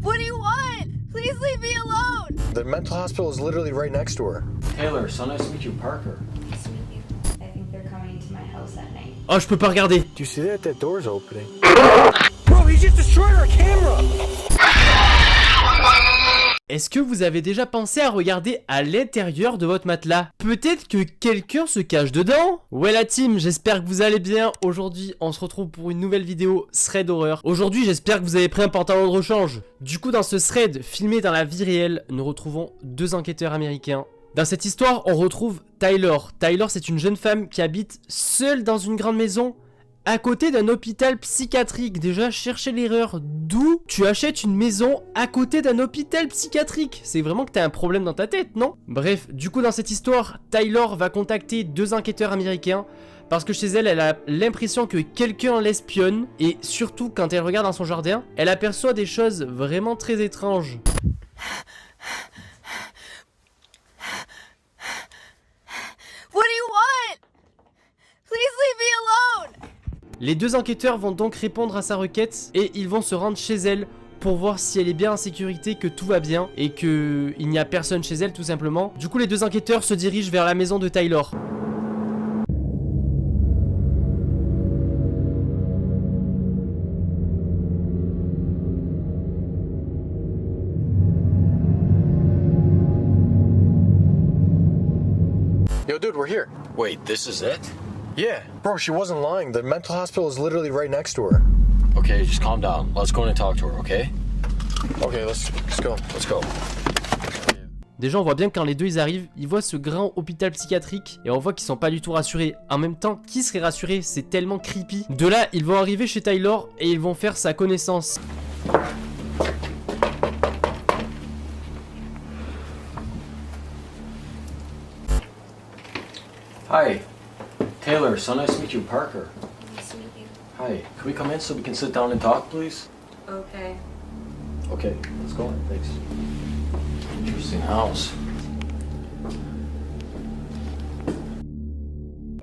What do you want? Please leave me alone! The mental hospital is literally right next to her. Taylor, so nice to meet you, Parker. Nice to meet you. I think they're coming to my house at night. Oh, je peux pas regarder. Do you see that? That door's opening. Bro, he just destroyed our camera! Est-ce que vous avez déjà pensé à regarder à l'intérieur de votre matelas? Peut-être que quelqu'un se cache dedans? Ouais la team, j'espère que vous allez bien. Aujourd'hui, on se retrouve pour une nouvelle vidéo thread horreur. Aujourd'hui, j'espère que vous avez pris un pantalon de rechange. Du coup, dans ce thread filmé dans la vie réelle, nous retrouvons deux enquêteurs américains. Dans cette histoire, on retrouve Tyler. Tyler, c'est une jeune femme qui habite seule dans une grande maison à côté d'un hôpital psychiatrique. Déjà, cherchez l'erreur. D'où tu achètes une maison à côté d'un hôpital psychiatrique? C'est vraiment que t'as un problème dans ta tête, non? Bref, du coup, dans cette histoire, Tyler va contacter deux enquêteurs américains parce que chez elle, elle a l'impression que quelqu'un l'espionne. Et surtout, quand elle regarde dans son jardin, elle aperçoit des choses vraiment très étranges. What do you want? Please leave me alone! Les deux enquêteurs vont donc répondre à sa requête et ils vont se rendre chez elle pour voir si elle est bien en sécurité, que tout va bien et qu'il n'y a personne chez elle tout simplement. Du coup, les deux enquêteurs se dirigent vers la maison de Tyler. Yo, dude, we're here. Wait, this is it? Yeah. Bro, she wasn't lying. The mental hospital is literally right next to her. Okay, just calm down. Let's go in and talk to her, okay? Okay, let's go. Let's go. Déjà, on voit bien que quand les deux ils arrivent, ils voient ce grand hôpital psychiatrique et on voit qu'ils sont pas du tout rassurés. En même temps, qui serait rassuré? C'est tellement creepy. De là, ils vont arriver chez Tyler et ils vont faire sa connaissance. Hi. Taylor, so nice to meet you, Parker. Nice to meet you. Hi. Can we come in so we can sit down and talk, please? Okay. Okay, let's go in. Thanks. Interesting house.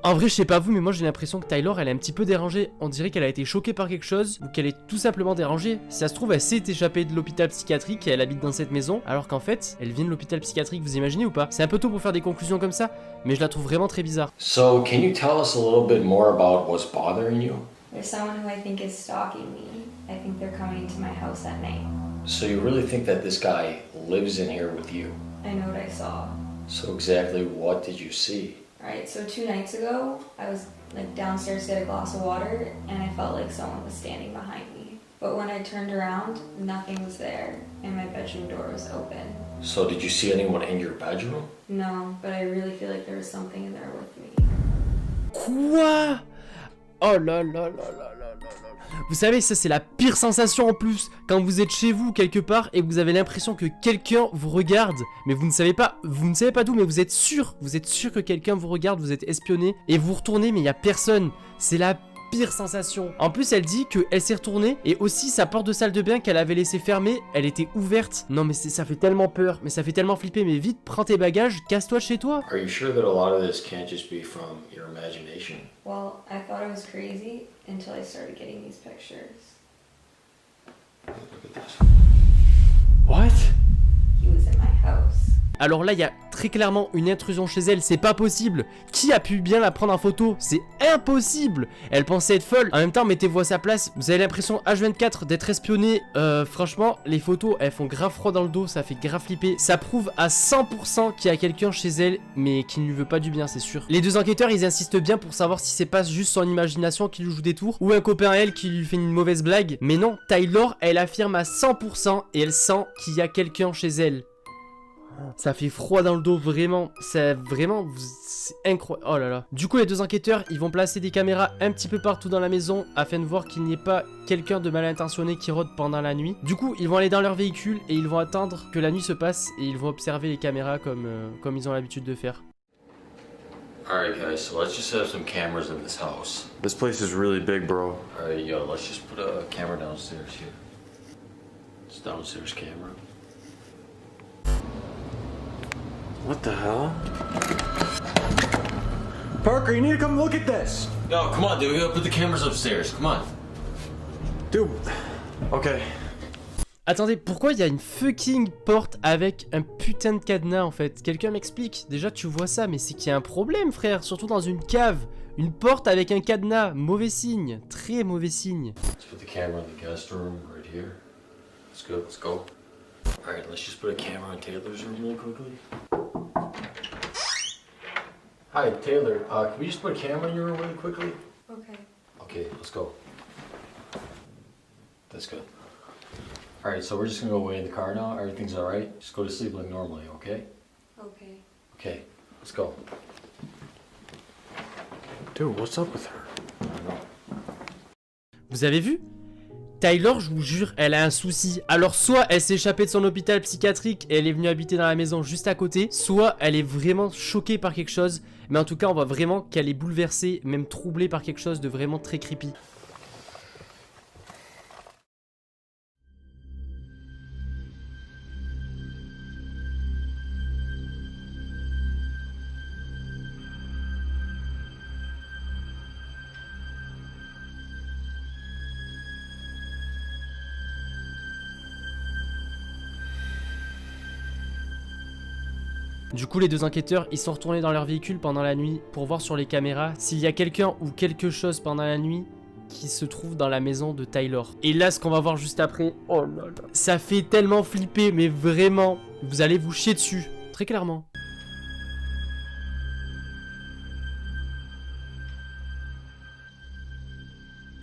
En vrai, je sais pas vous, mais moi j'ai l'impression que Tyler, elle est un petit peu dérangée. On dirait qu'elle a été choquée par quelque chose ou qu'elle est tout simplement dérangée. Si ça se trouve, elle s'est échappée de l'hôpital psychiatrique et elle habite dans cette maison, alors qu'en fait, elle vient de l'hôpital psychiatrique, vous imaginez ou pas? C'est un peu tôt pour faire des conclusions comme ça, mais je la trouve vraiment très bizarre. So, can you tell us a little bit more about what's bothering you? There's someone who I think is stalking me. I think they're coming to my house at night. So you really think that this guy lives in here with you? I know what I saw. So exactly what did you see? Alright, so 2 nights ago, I was like downstairs to get a glass of water and I felt like someone was standing behind me. But when I turned around, nothing was there and my bedroom door was open. So did you see anyone in your bedroom? No, but I really feel like there was something in there with me. Quoi? Oh là là là là là là là. Vous savez, ça c'est la pire sensation en plus. Quand vous êtes chez vous quelque part et que vous avez l'impression que quelqu'un vous regarde, mais vous ne savez pas d'où, mais vous êtes sûr que quelqu'un vous regarde, vous êtes espionné et vous retournez mais il y a personne. C'est la pire sensation. En plus, elle dit qu'elle s'est retournée et aussi sa porte de salle de bain qu'elle avait laissée fermée, elle était ouverte. Non mais ça fait tellement peur, mais ça fait tellement flipper. Mais vite, prends tes bagages, casse-toi de chez toi. Are you sure that a lot of this can't just be from your imagination? Well, I thought I was crazy until I started getting these pictures. Look at this. What? He was in my house. Alors là, il y a très clairement une intrusion chez elle, c'est pas possible. Qui a pu bien la prendre en photo? C'est impossible. Elle pensait être folle. En même temps, mettez-vous à sa place. Vous avez l'impression H24 d'être espionné. Franchement, les photos, elles font grave froid dans le dos, ça fait grave flipper. Ça prouve à 100% qu'il y a quelqu'un chez elle, mais qui ne lui veut pas du bien, c'est sûr. Les deux enquêteurs, ils insistent bien pour savoir si c'est pas juste son imagination qui lui joue des tours, ou un copain à elle qui lui fait une mauvaise blague. Mais non, Tyler, elle affirme à 100% et elle sent qu'il y a quelqu'un chez elle. Ça fait froid dans le dos, vraiment. C'est incroyable. Oh là là. Du coup, les deux enquêteurs, ils vont placer des caméras un petit peu partout dans la maison afin de voir qu'il n'y ait pas quelqu'un de mal intentionné qui rôde pendant la nuit. Du coup, ils vont aller dans leur véhicule et ils vont attendre que la nuit se passe et ils vont observer les caméras comme ils ont l'habitude de faire. Alright guys, so let's just set up some cameras in this house. This place is really big, bro. Alright, yo, let's just put a camera downstairs here. It's a downstairs camera. What the hell? Parker, you need to come look at this! Yo, come on, dude, we gotta put the cameras upstairs, come on. Dude, okay. Attendez, pourquoi il y a une fucking porte avec un putain de cadenas en fait? Quelqu'un m'explique. Déjà tu vois ça, mais c'est qu'il y a un problème frère, surtout dans une cave. Une porte avec un cadenas, mauvais signe, très mauvais signe. Let's put the camera in the guest room right here. That's good, let's go. Alright, let's just put a camera in Taylor's room really quickly. Hi, Taylor. Can we just put a camera in your room really quickly? Okay. Okay, let's go. That's good. Alright, so we're just gonna go away in the car now. Everything's alright. Just go to sleep like normally, okay? Okay. Okay, let's go. Dude, what's up with her? I don't know. Vous avez vu? Tyler, je vous jure, elle a un souci. Alors soit elle s'est échappée de son hôpital psychiatrique et elle est venue habiter dans la maison juste à côté, soit elle est vraiment choquée par quelque chose. Mais en tout cas, on voit vraiment qu'elle est bouleversée, même troublée par quelque chose de vraiment très creepy. Du coup, les deux enquêteurs, ils sont retournés dans leur véhicule pendant la nuit pour voir sur les caméras s'il y a quelqu'un ou quelque chose pendant la nuit qui se trouve dans la maison de Tyler. Et là, ce qu'on va voir juste après, oh là là, ça fait tellement flipper, mais vraiment, vous allez vous chier dessus, très clairement.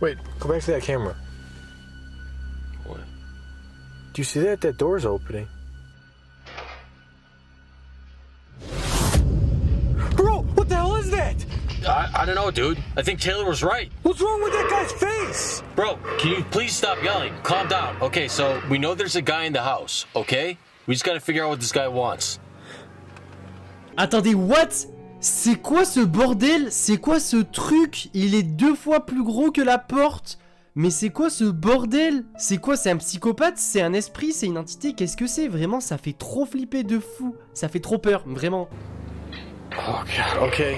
Wait, go back to that camera. What? Do you see that? That door's opening. Bro, what the hell is that? I don't know, dude. I think Taylor was right. What's wrong with that guy's face? Bro, can you please stop yelling? Calm down. Okay, so we know there's a guy in the house, okay? We just gotta figure out what this guy wants. Attendez, what? C'est quoi ce bordel? C'est quoi ce truc? Il est 2 fois plus gros que la porte. Mais c'est quoi ce bordel? C'est quoi? C'est un psychopathe? C'est un esprit? C'est une entité? Qu'est-ce que c'est? Vraiment, ça fait trop flipper de fou. Ça fait trop peur, vraiment. Oh god, okay.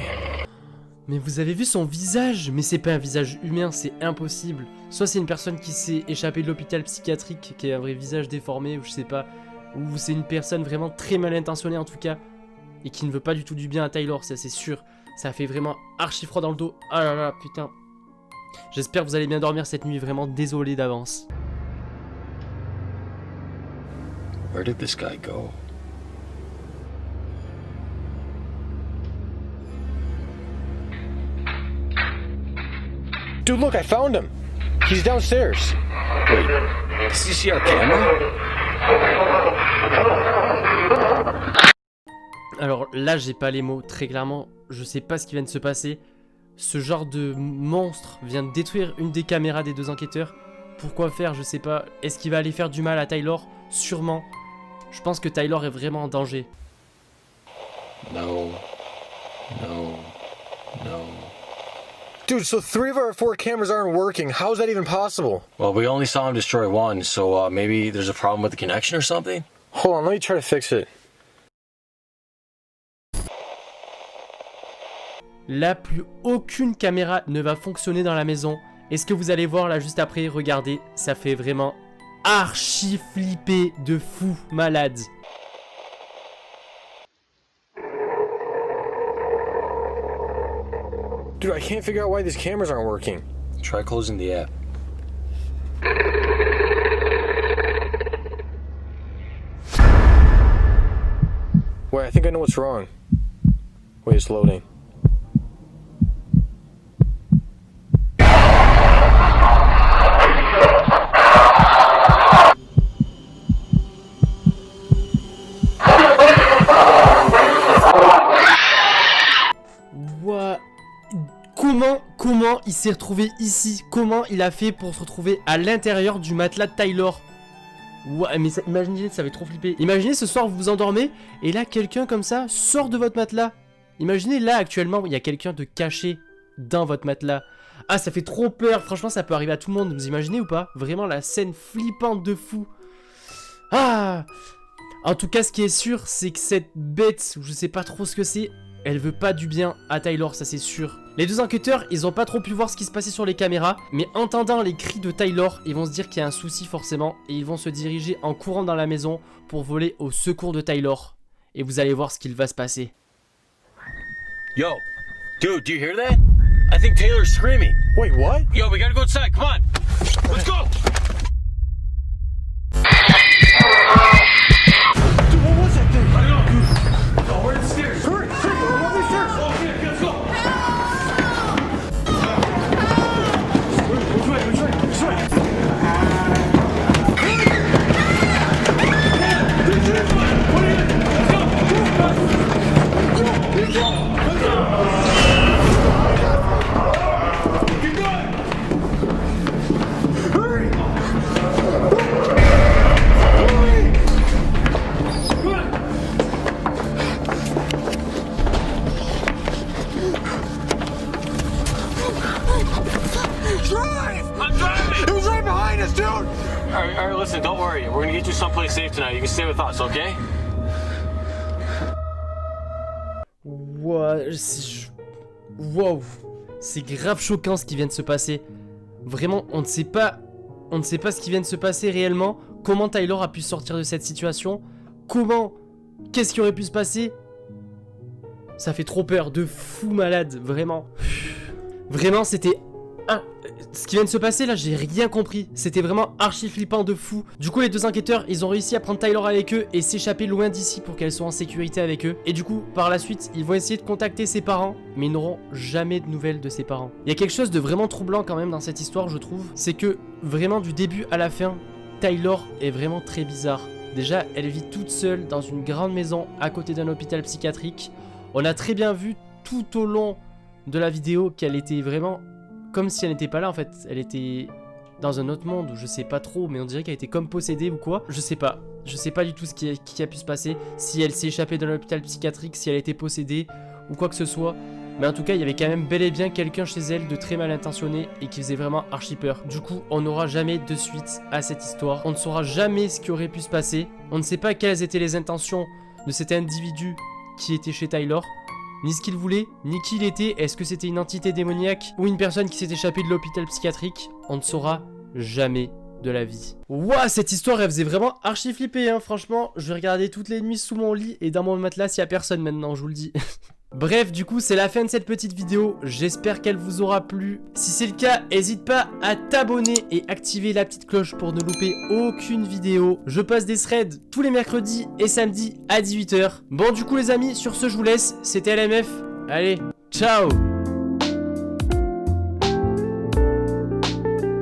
Mais vous avez vu son visage? Mais c'est pas un visage humain, c'est impossible. Soit c'est une personne qui s'est échappée de l'hôpital psychiatrique, qui a un vrai visage déformé, ou je sais pas. Ou c'est une personne vraiment très mal intentionnée en tout cas. Et qui ne veut pas du tout du bien à Tyler, ça c'est sûr. Ça fait vraiment archi froid dans le dos. Ah là là, putain. J'espère que vous allez bien dormir cette nuit, vraiment désolé d'avance. Where did this guy go? Dude, look, I found him. He's downstairs. Wait, does he see our camera? Alors là, j'ai pas les mots, très clairement, je sais pas ce qui vient de se passer. Ce genre de monstre vient de détruire une des caméras des deux enquêteurs. Pourquoi faire? Je sais pas. Est-ce qu'il va aller faire du mal à Tyler? Sûrement. Je pense que Tyler est vraiment en danger. No. No. No. Dude, so 3 of our 4 cameras aren't working. How is that even possible? Well, we only saw him destroy one, so maybe there's a problem with the connection or something? Hold on, let me try to fix it. Là, plus aucune caméra ne va fonctionner dans la maison. Et ce que vous allez voir là juste après, regardez, ça fait vraiment archi flipper de fou malade. Dude, I can't figure out why these cameras aren't working. Try closing the app. Wait, I think I know what's wrong. Wait, it's loading. Comment il s'est retrouvé ici? Comment il a fait pour se retrouver à l'intérieur du matelas de Tyler? Ouais, mais ça, imaginez, ça va être trop flipper. Imaginez ce soir vous vous endormez et là quelqu'un comme ça sort de votre matelas. Imaginez là actuellement il y a quelqu'un de caché dans votre matelas. Ah, ça fait trop peur, franchement ça peut arriver à tout le monde, vous imaginez ou pas? Vraiment la scène flippante de fou. Ah! En tout cas ce qui est sûr c'est que cette bête, je sais pas trop ce que c'est, elle veut pas du bien à Taylor, ça c'est sûr. Les deux enquêteurs, ils ont pas trop pu voir ce qui se passait sur les caméras, mais entendant les cris de Taylor, ils vont se dire qu'il y a un souci forcément, et ils vont se diriger en courant dans la maison pour voler au secours de Taylor. Et vous allez voir ce qu'il va se passer. Yo, dude, do you hear that? I think Taylor's screaming. Wait, what? Yo, we gotta go inside. Come on. Let's go. Dude, what was that thing? I don't know, dude. Oh, we're in the stairs. Hurry, hurry, we're up the stairs. Okay, let's go. Which way? Which way? This way. All right, listen, don't worry. We're gonna get you someplace safe tonight. You can stay with us, okay? Wow, c'est grave choquant ce qui vient de se passer. Vraiment, on ne sait pas ce qui vient de se passer réellement. Comment Taylor a pu sortir de cette situation? Qu'est-ce qui aurait pu se passer? Ça fait trop peur, de fou malade, vraiment. Vraiment, c'était... ce qui vient de se passer là, j'ai rien compris. C'était vraiment archi flippant de fou. Du coup, les deux enquêteurs, ils ont réussi à prendre Taylor avec eux et s'échapper loin d'ici pour qu'elle soit en sécurité avec eux. Et du coup, par la suite, ils vont essayer de contacter ses parents, mais ils n'auront jamais de nouvelles de ses parents. Il y a quelque chose de vraiment troublant quand même dans cette histoire, je trouve. C'est que vraiment du début à la fin, Taylor est vraiment très bizarre. Déjà, elle vit toute seule dans une grande maison à côté d'un hôpital psychiatrique. On a très bien vu tout au long de la vidéo qu'elle était vraiment... comme si elle n'était pas là en fait, elle était dans un autre monde, je sais pas trop, mais on dirait qu'elle était comme possédée ou quoi. Je sais pas du tout ce qui a pu se passer, si elle s'est échappée d'un hôpital psychiatrique, si elle était possédée ou quoi que ce soit. Mais en tout cas, il y avait quand même bel et bien quelqu'un chez elle de très mal intentionné et qui faisait vraiment archi peur. Du coup, on n'aura jamais de suite à cette histoire, on ne saura jamais ce qui aurait pu se passer, on ne sait pas quelles étaient les intentions de cet individu qui était chez Taylor. Ni ce qu'il voulait, ni qui il était, est-ce que c'était une entité démoniaque ou une personne qui s'est échappée de l'hôpital psychiatrique? On ne saura jamais de la vie. Ouah, cette histoire elle faisait vraiment archi flipper hein, franchement, je vais regarder toutes les nuits sous mon lit et dans mon matelas s'il y a personne maintenant, je vous le dis. Bref, du coup, c'est la fin de cette petite vidéo. J'espère qu'elle vous aura plu. Si c'est le cas, n'hésite pas à t'abonner et activer la petite cloche pour ne louper aucune vidéo. Je passe des threads tous les mercredis et samedis à 18 h. Bon, du coup, les amis, sur ce, je vous laisse. C'était LMF. Allez, ciao!